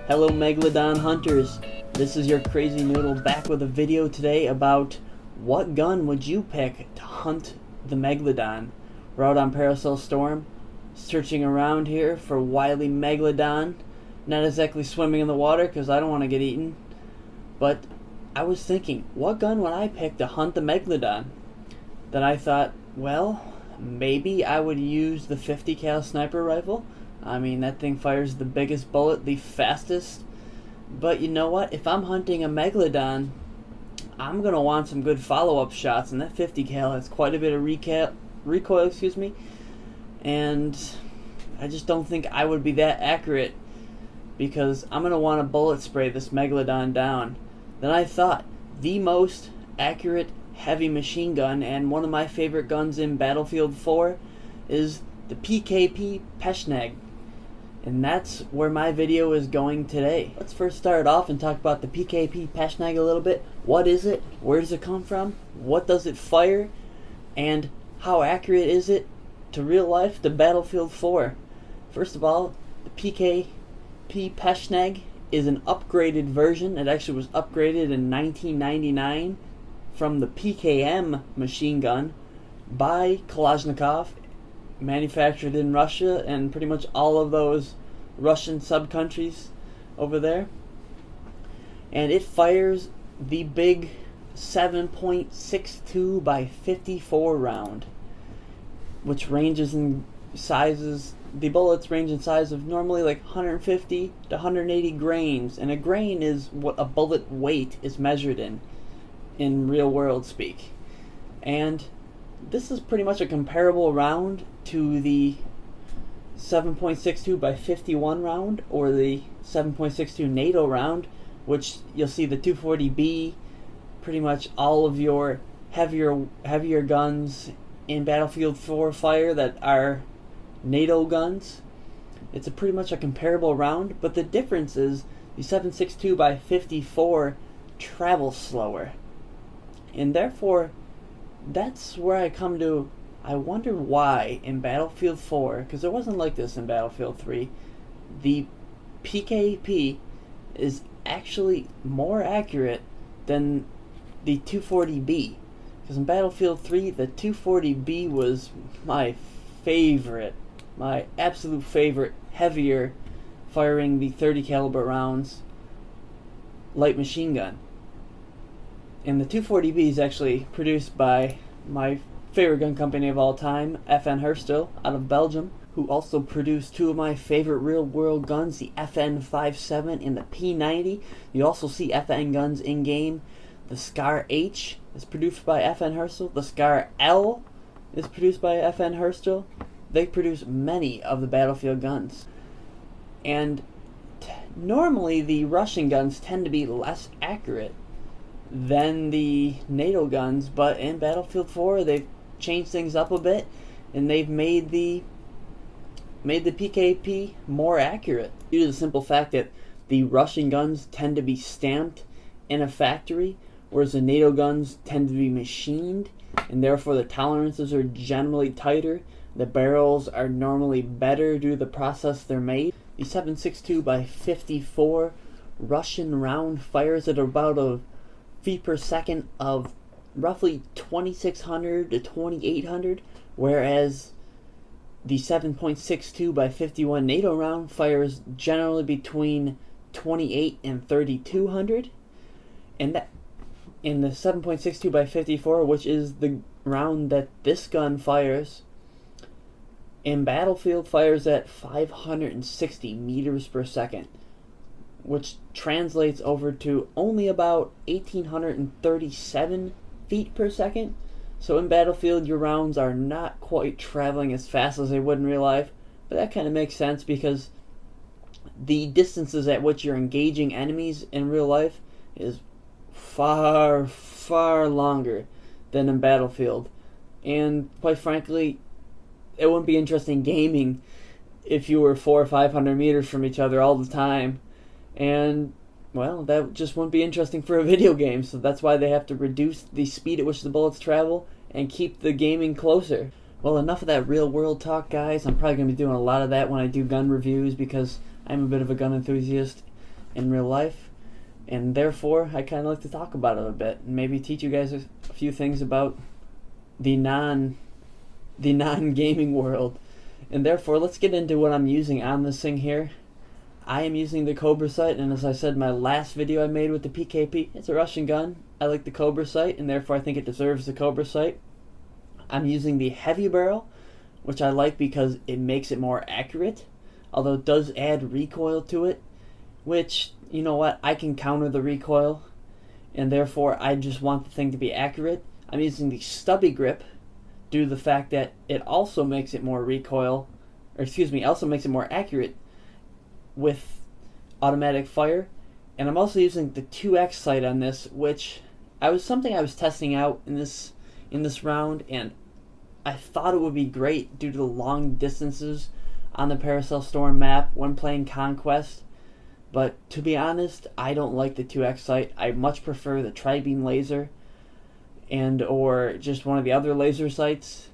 Hello Megalodon hunters, this is your crazy noodle back with a video today about what gun would you pick to hunt the Megalodon. We're out on Parasol Storm, searching around here for wily Megalodon. Not exactly swimming in the water because I don't want to get eaten, but I was thinking, what gun would I pick to hunt the Megalodon? Then I thought, well, maybe I would use the 50 cal sniper rifle. I mean, that thing fires the biggest bullet, the fastest. But you know what? If I'm hunting a Megalodon, I'm going to want some good follow-up shots. And that 50 cal has quite a bit of recoil, and I just don't think I would be that accurate because I'm going to want to bullet spray this Megalodon down. Then I thought, the most accurate heavy machine gun and one of my favorite guns in Battlefield 4 is the PKP Pecheneg. And that's where my video is going today. Let's first start off and talk about the PKP Pecheneg a little bit. What is it? Where does it come from? What does it fire? And how accurate is it to real life, to Battlefield 4? First of all, the PKP Pecheneg is an upgraded version. It actually was upgraded in 1999 from the PKM machine gun by Kalashnikov, manufactured in Russia and pretty much all of those Russian sub-countries over there. And it fires the big 7.62 by 54 round, which ranges in sizes. The bullets range in size of normally like 150 to 180 grains, and a grain is what a bullet weight is measured in real world speak. And this is pretty much a comparable round to the 7.62 by 51 round or the 7.62 NATO round, which you'll see the 240B, pretty much all of your heavier guns in Battlefield 4 fire that are NATO guns. It's pretty much a comparable round, but the difference is the 7.62 by 54 travels slower, and therefore that's where I come to, I wonder why in Battlefield 4, because it wasn't like this in Battlefield 3, the PKP is actually more accurate than the 240B. Because in Battlefield 3, the 240B was my favorite, my absolute favorite, heavier, firing the 30 caliber rounds light machine gun. And the 240B is actually produced by my favorite gun company of all time, FN Herstel, out of Belgium, who also produced two of my favorite real-world guns, the FN57 and the P90. You also see FN guns in-game. The Scar H is produced by FN Herstel. The Scar L is produced by FN Herstel. They produce many of the Battlefield guns. And normally the Russian guns tend to be less accurate than the NATO guns, but in Battlefield 4 they've changed things up a bit and they've made the PKP more accurate due to the simple fact that the Russian guns tend to be stamped in a factory, whereas the NATO guns tend to be machined, and therefore the tolerances are generally tighter. The barrels are normally better due to the process they're made. The 7.62 by 54 Russian round fires at about a feet per second of roughly 2600 to 2800, whereas the 7.62 by 51 NATO round fires generally between 28 and 3200. And that in the 7.62 by 54, which is the round that this gun fires in Battlefield, fires at 560 meters per second, which translates over to only about 1,837 feet per second. So in Battlefield, your rounds are not quite traveling as fast as they would in real life, but that kind of makes sense because the distances at which you're engaging enemies in real life is far, far longer than in Battlefield. And quite frankly, it wouldn't be interesting gaming if you were 400 or 500 meters from each other all the time. And, well, that just wouldn't be interesting for a video game, so that's why they have to reduce the speed at which the bullets travel and keep the gaming closer. Well, enough of that real world talk, guys. I'm probably going to be doing a lot of that when I do gun reviews because I'm a bit of a gun enthusiast. in real life, and therefore I kind of like to talk about it a bit and maybe teach you guys a few things about the non-gaming world. And therefore, let's get into what I'm using on this thing here. I am using the Cobra sight, and as I said in my last video I made with the PKP, it's a Russian gun. I like the Cobra sight, and therefore I think it deserves the Cobra sight. I'm using the heavy barrel, which I like because it makes it more accurate, although it does add recoil to it, which, you know what, I can counter the recoil, and therefore I just want the thing to be accurate. I'm using the stubby grip due to the fact that it also makes it more also makes it more accurate with automatic fire. And I'm also using the 2X sight on this, which something I was testing out in this round, and I thought it would be great due to the long distances on the Paracel Storm map when playing Conquest. But to be honest, I don't like the 2X sight. I much prefer the Tri-Beam laser or just one of the other laser sights.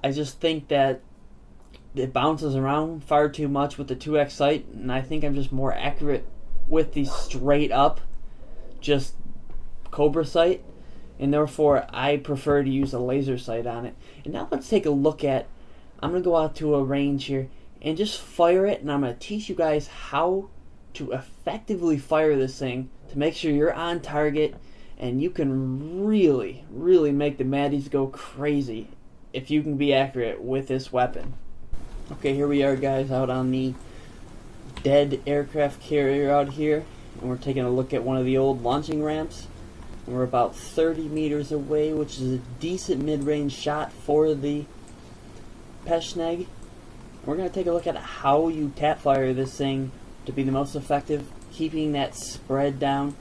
I just think that it bounces around far too much with the 2X sight, and I think I'm just more accurate with the straight up just Cobra sight, and therefore I prefer to use a laser sight on it. And now let's take a look at, I'm going to go out to a range here and just fire it, and I'm going to teach you guys how to effectively fire this thing to make sure you're on target, and you can really, really make the Maddies go crazy if you can be accurate with this weapon. Okay, here we are, guys, out on the dead aircraft carrier out here, and we're taking a look at one of the old launching ramps. We're about 30 meters away, which is a decent mid-range shot for the Pecheneg. We're going to take a look at how you tap fire this thing to be the most effective, keeping that spread down,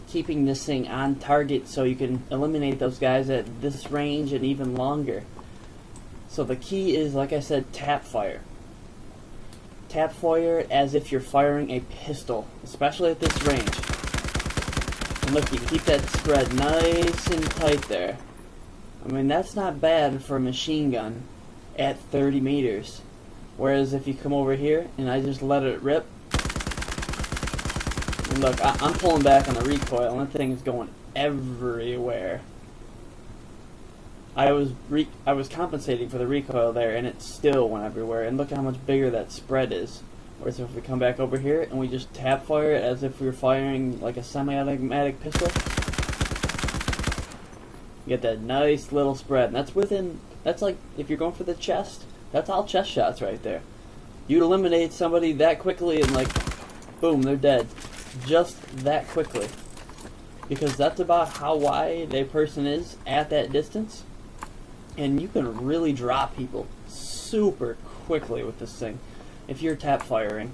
keeping this thing on target so you can eliminate those guys at this range and even longer. So the key is, like I said, tap fire. Tap fire as if you're firing a pistol, especially at this range. And look, you can keep that spread nice and tight there. I mean, that's not bad for a machine gun at 30 meters. Whereas if you come over here and I just let it rip, and look, I'm pulling back on the recoil, and that thing is going everywhere. I was compensating for the recoil there, and it still went everywhere. And look how much bigger that spread is. Whereas if we come back over here and we just tap fire it as if we were firing like a semi-automatic pistol, you get that nice little spread. And that's like, if you're going for the chest, that's all chest shots right there. You'd eliminate somebody that quickly and like, boom, they're dead. Just that quickly. Because that's about how wide a person is at that distance. And you can really drop people super quickly with this thing if you're tap firing.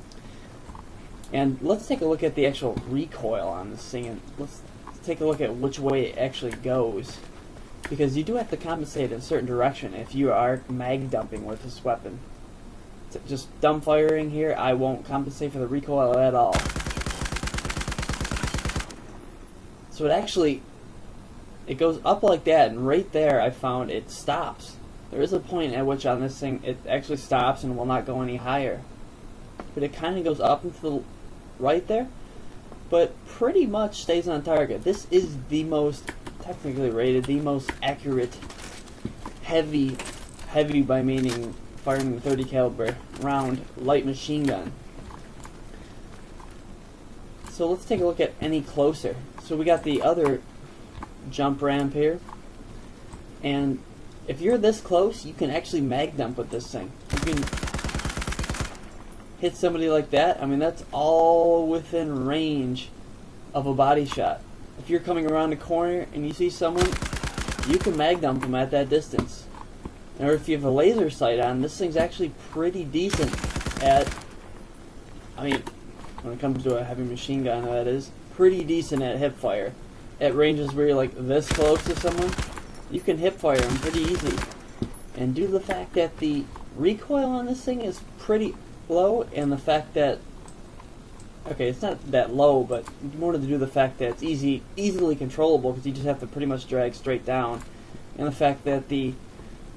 And let's take a look at the actual recoil on this thing, and let's take a look at which way it actually goes. Because you do have to compensate in a certain direction if you are mag dumping with this weapon. Just dumb firing here, I won't compensate for the recoil at all. So it goes up like that, and right there I found it stops. There is a point at which on this thing it actually stops and will not go any higher. But it kind of goes up into the right there, but pretty much stays on target. This is the most, technically rated, the most accurate heavy by meaning firing the 30 caliber round light machine gun. So let's take a look at any closer. So we got the other jump ramp here, and if you're this close, you can actually mag dump with this thing. You can hit somebody like that. I mean, that's all within range of a body shot. If you're coming around a corner and you see someone, you can mag dump them at that distance. Or if you have a laser sight on, this thing's actually pretty decent at, I mean, when it comes to a heavy machine gun, that is, pretty decent at hip fire. At ranges where you're like this close to someone, you can hip fire them pretty easy. And due to the fact that the recoil on this thing is pretty low, and the fact that, okay, it's not that low, but more to do with the fact that it's easily controllable, because you just have to pretty much drag straight down, and the fact that the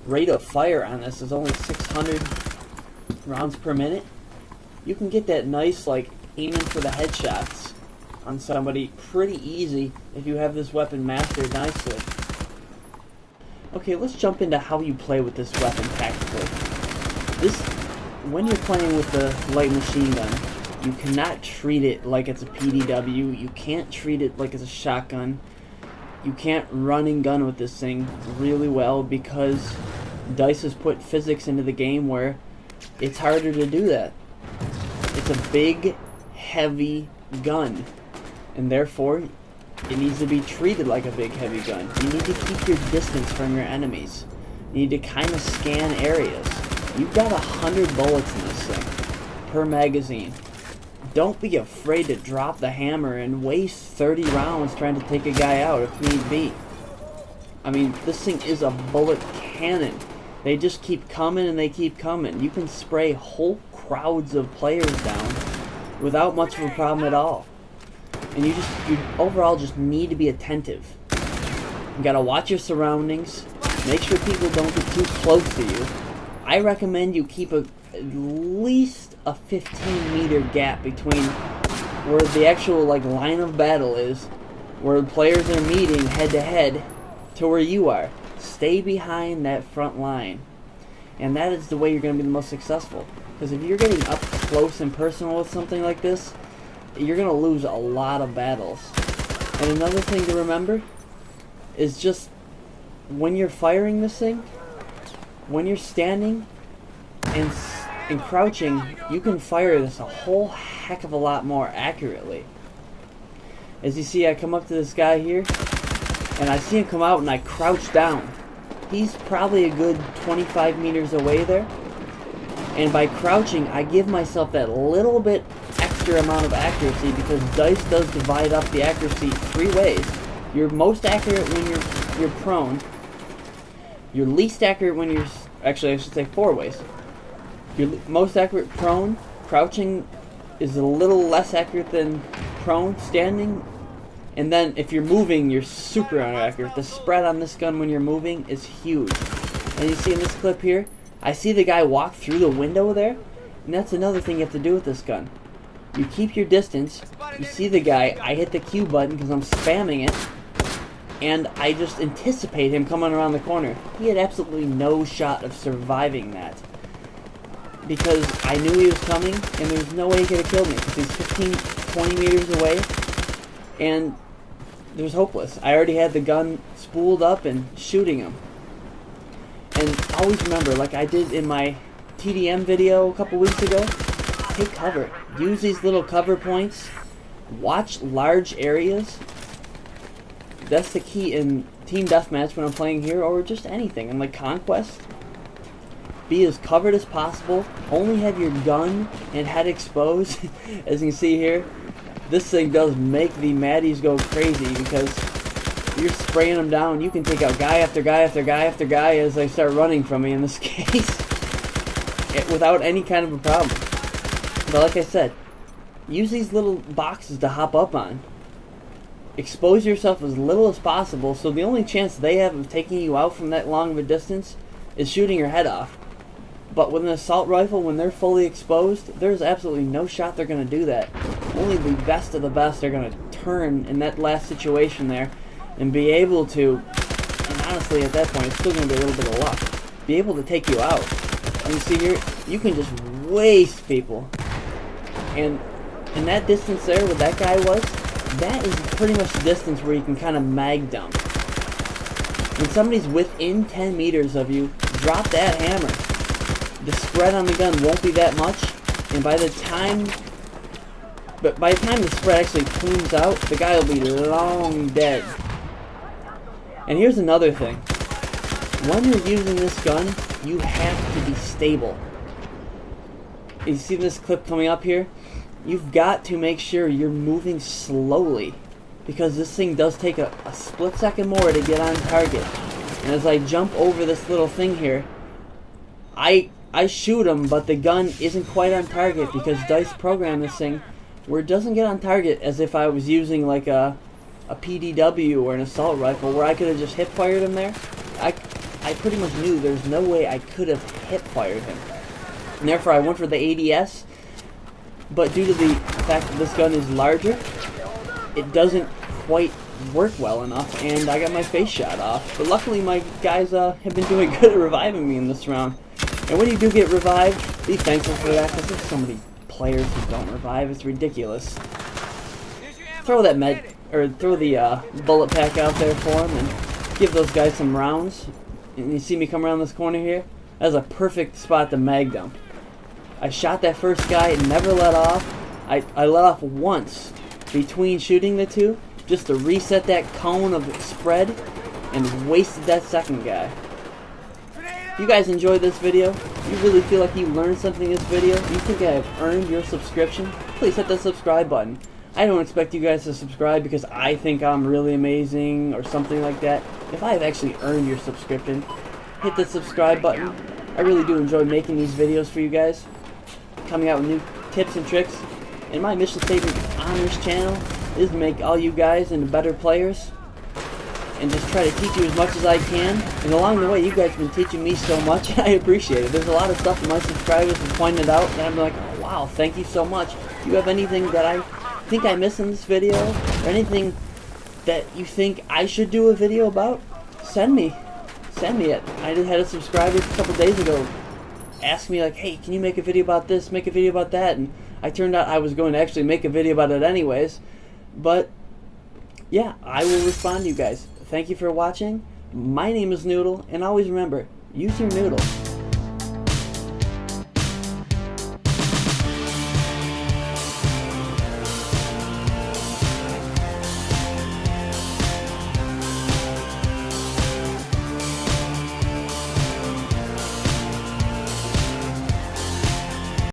rate of fire on this is only 600 rounds per minute, you can get that nice, like, aiming for the headshots on somebody pretty easy if you have this weapon mastered nicely. Okay, let's jump into how you play with this weapon tactically. When you're playing with the light machine gun, you cannot treat it like it's a PDW. You can't treat it like it's a shotgun. You can't run and gun with this thing really well because DICE has put physics into the game where it's harder to do that. It's a big, heavy gun, and therefore it needs to be treated like a big, heavy gun. You need to keep your distance from your enemies. You need to kind of scan areas. You've got 100 bullets in this thing per magazine. Don't be afraid to drop the hammer and waste 30 rounds trying to take a guy out if need be. I mean, this thing is a bullet cannon. They just keep coming and they keep coming. You can spray whole crowds of players down without much of a problem at all. And you overall just need to be attentive. You gotta watch your surroundings. Make sure people don't get too close to you. I recommend you keep at least a 15-meter gap between where the actual line of battle is, where the players are meeting head to head, to where you are. Stay behind that front line. And that is the way you're going to be the most successful. Because if you're getting up close and personal with something like this, you're going to lose a lot of battles. And another thing to remember is just when you're firing this thing, when you're standing and crouching, you can fire this a whole heck of a lot more accurately. As you see, I come up to this guy here, and I see him come out and I crouch down. He's probably a good 25 meters away there. And by crouching, I give myself that little bit extra amount of accuracy because DICE does divide up the accuracy 3 ways. You're most accurate when you're prone. You're least accurate when you're... Actually, I should say 4 ways. You're most accurate prone. Crouching is a little less accurate than prone. Standing. And then if you're moving, you're super inaccurate. The spread on this gun when you're moving is huge. And you see in this clip here, I see the guy walk through the window there. And that's another thing you have to do with this gun. You keep your distance. You see the guy. I hit the Q button because I'm spamming it. And I just anticipate him coming around the corner. He had absolutely no shot of surviving that. Because I knew he was coming, and there was no way he could have killed me. Because he's 15, 20 meters away, and it was hopeless. I already had the gun spooled up and shooting him. And always remember, like I did in my TDM video a couple weeks ago, take cover. Use these little cover points. Watch large areas. That's the key in Team Deathmatch when I'm playing here, or just anything. In like Conquest, be as covered as possible. Only have your gun and head exposed. As you can see here, this thing does make the Maddies go crazy because you're spraying them down. You can take out guy after guy after guy after guy as they start running from me in this case without any kind of a problem. But like I said, use these little boxes to hop up on. Expose yourself as little as possible, so the only chance they have of taking you out from that long of a distance is shooting your head off. But with an assault rifle, when they're fully exposed, there's absolutely no shot they're going to do that. Only the best of the best are going to turn in that last situation there and be able to, and honestly at that point it's still going to be a little bit of luck, be able to take you out. And you see here, you can just waste people. And in that distance there where that guy was, that is pretty much the distance where you can kind of mag dump. When somebody's within 10 meters of you, drop that hammer. The spread on the gun won't be that much, and by the time the spread actually plumes out, the guy will be long dead. And here's another thing. When you're using this gun, you have to be stable. You see this clip coming up here? You've got to make sure you're moving slowly, because this thing does take a split second more to get on target. And as I jump over this little thing here, I shoot him, but the gun isn't quite on target because DICE programmed this thing where it doesn't get on target as if I was using like a PDW or an assault rifle where I could have just hip fired him there. I pretty much knew there's no way I could have hip fired him. And therefore I went for the ADS. but due to the fact that this gun is larger, it doesn't quite work well enough, and I got my face shot off. But luckily my guys have been doing good at reviving me in this round. And when you do get revived, be thankful for that, because there's so many players who don't revive. It's ridiculous. Throw that throw the bullet pack out there for them, and give those guys some rounds. And you see me come around this corner here? That's a perfect spot to mag dump. I shot that first guy and never let off. I let off once between shooting the two, just to reset that cone of spread, and wasted that second guy. If you guys enjoyed this video, you really feel like you learned something in this video, you think I have earned your subscription, please hit the subscribe button. I don't expect you guys to subscribe because I think I'm really amazing or something like that. If I have actually earned your subscription, hit the subscribe button. I really do enjoy making these videos for you guys, coming out with new tips and tricks. And my mission statement on this channel is to make all you guys into better players, and just try to teach you as much as I can. And along the way, you guys have been teaching me so much, and I appreciate it. There's a lot of stuff that my subscribers have pointed out, and I'm like, oh, wow, thank you so much. Do you have anything that I think I missed in this video, or anything that you think I should do a video about? Send me it. I just had a subscriber a couple days ago ask me like, hey, can you make a video about this, make a video about that, and I turned out I was going to actually make a video about it anyways. But yeah, I will respond to you guys. Thank you for watching. My name is Noodle, and always remember, use your noodle.